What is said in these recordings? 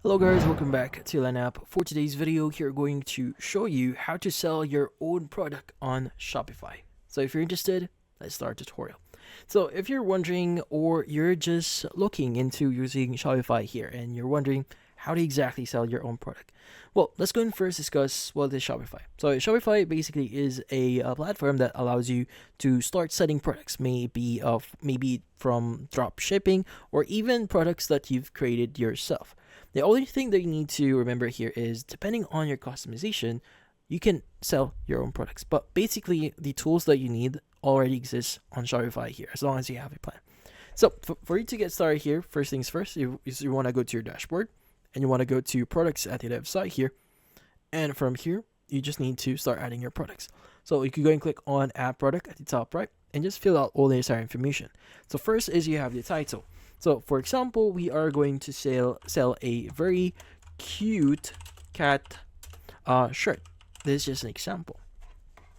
Hello guys, welcome back to App. For today's video, here we're going to show you how to sell your own product on Shopify. So if you're interested, let's start the tutorial. So if you're wondering or you're just looking into using Shopify here and you're wondering how to exactly sell your own product, well, let's go and first discuss what is Shopify. So Shopify basically is a platform that allows you to start selling products, maybe from drop shipping or even products that you've created yourself. The only thing that you need to remember here is depending on your customization, you can sell your own products. But basically, the tools that you need already exist on Shopify here, as long as you have a plan. So for you to get started here, first things first, you want to go to your dashboard and you want to go to products at the left side here. And from here, you just need to start adding your products. So you can go and click on add product at the top right and just fill out all the necessary information. So first is you have the title. So for example, we are going to sell a very cute cat shirt. This is just an example.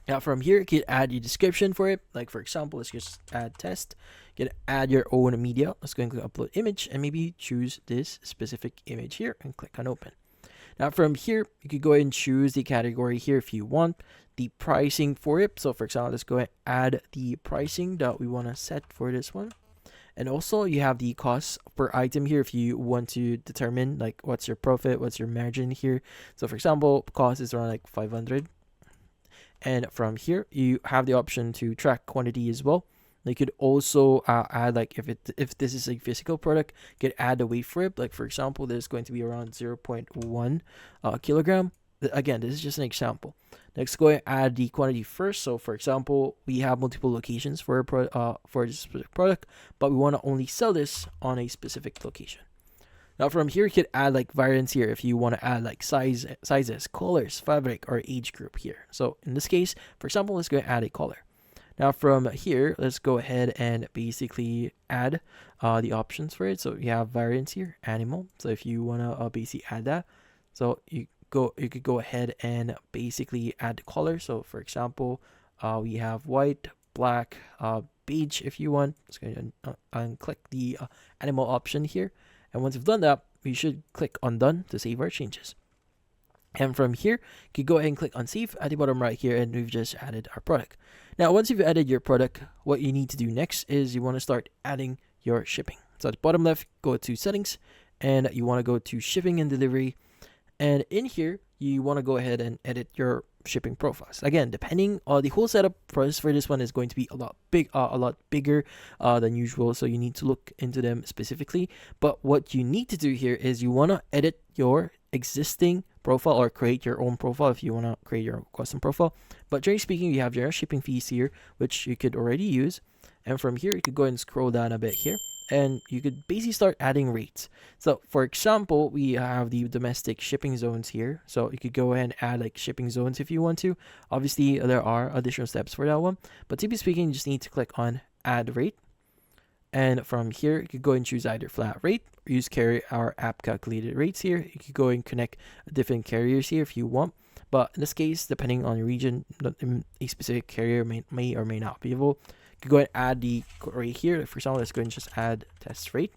Now from here, you can add your description for it. Like for example, let's just add test. You can add your own media. Let's go and click upload image and maybe choose this specific image here and click on open. Now from here, you could go ahead and choose the category here if you want. The pricing for it. So for example, let's go ahead and add the pricing that we want to set for this one. And also you have the cost per item here if you want to determine like what's your profit, what's your margin here. So for example, cost is around like 500. And from here, you have the option to track quantity as well. You could also add like if this is a physical product, you could add the weight for it. Like for example, there's going to be around 0.1 kilogram. Again, this is just an example. Next, go ahead and add the quantity first. So for example, we have multiple locations for this specific product, but we want to only sell this on a specific location. Now from here, you could add like variants here if you want to add like sizes, colors, fabric, or age group here. So in this case, for example, let's go and add a color. Now from here, let's go ahead and basically add the options for it. So you have variants here, animal. So if you want to basically add that, so you could go ahead and basically add the color. So for example, we have white, black, beige if you want. Let's go ahead and click the animal option here. And once you've done that, we should click on done to save our changes. And from here, you can go ahead and click on save at the bottom right here, and we've just added our product. Now, once you've added your product, what you need to do next is you want to start adding your shipping. So at the bottom left, go to settings, and you want to go to shipping and delivery. And in here, you want to go ahead and edit your shipping profiles. Again, depending on the whole setup price for this one is going to be a lot bigger than usual. So you need to look into them specifically. But what you need to do here is you want to edit your existing profile or create your own profile if you want to create your custom profile. But generally speaking, you have your shipping fees here, which you could already use. And from here, you could go and scroll down a bit here, and you could basically start adding rates. So for example, we have the domestic shipping zones here. So you could go ahead and add like shipping zones if you want to. Obviously, there are additional steps for that one. But typically speaking, you just need to click on add rate. And from here, you could go and choose either flat rate or use carrier or app calculated rates here. You could go and connect different carriers here if you want. But in this case, depending on your region, a specific carrier may or may not be able. You can go ahead and add the rate here. For example, let's go and just add test rate.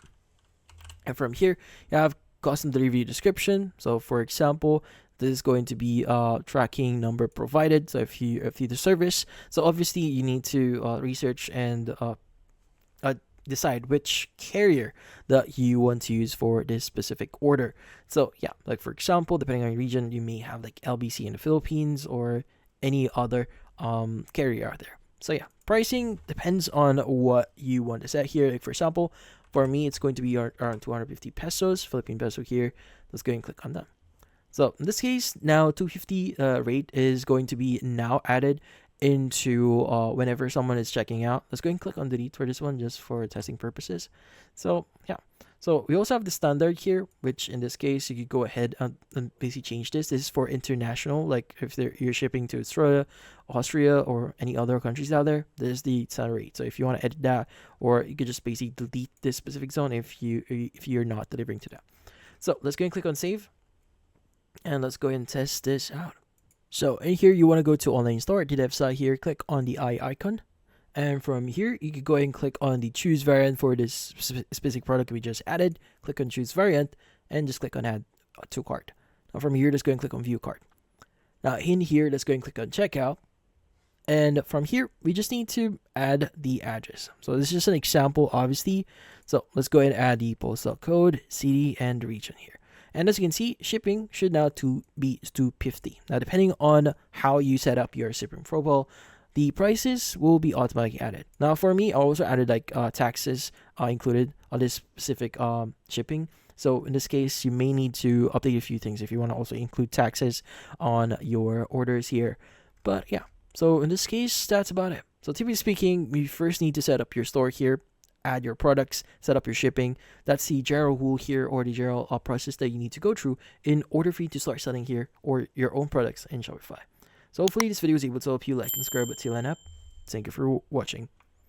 And from here, you have custom delivery description. So for example, this is going to be tracking number provided. So if you the service, so obviously you need to research and decide which carrier that you want to use for this specific order. So yeah, like for example, depending on your region, you may have like LBC in the Philippines or any other carrier out there. So yeah, pricing depends on what you want to set here. Like for example, for me, it's going to be around 250 pesos, Philippine peso here. Let's go and click on that. So in this case, now 250 rate is going to be now added into whenever someone is checking out. Let's go and click on delete for this one just for testing purposes. So yeah, so we also have the standard here, which in this case you could go ahead and basically change this. This is for international, like if you're shipping to Australia, Austria, or any other countries out there. This is the standard rate. So if you want to edit that, or you could just basically delete this specific zone if you're not delivering to that. So let's go and click on save, and let's go and test this out. So in here, you want to go to online store at the left side here, click on the eye icon. And from here, you can go ahead and click on the choose variant for this specific product we just added. Click on choose variant and just click on add to cart. Now from here, let's go and click on view cart. Now in here, let's go and click on checkout. And from here, we just need to add the address. So this is just an example, obviously. So let's go ahead and add the postal code, city, and region here. And as you can see, shipping should now be $250. Now, depending on how you set up your shipping profile, the prices will be automatically added. Now, for me, I also added like taxes included on this specific shipping. So in this case, you may need to update a few things if you want to also include taxes on your orders here. But yeah, so in this case, that's about it. So typically speaking, we first need to set up your store here, add your products, set up your shipping. That's the general rule here, or the general process that you need to go through in order for you to start selling here or your own products in Shopify. So hopefully this video was able to help you. Like and subscribe to Land App. Thank you for watching.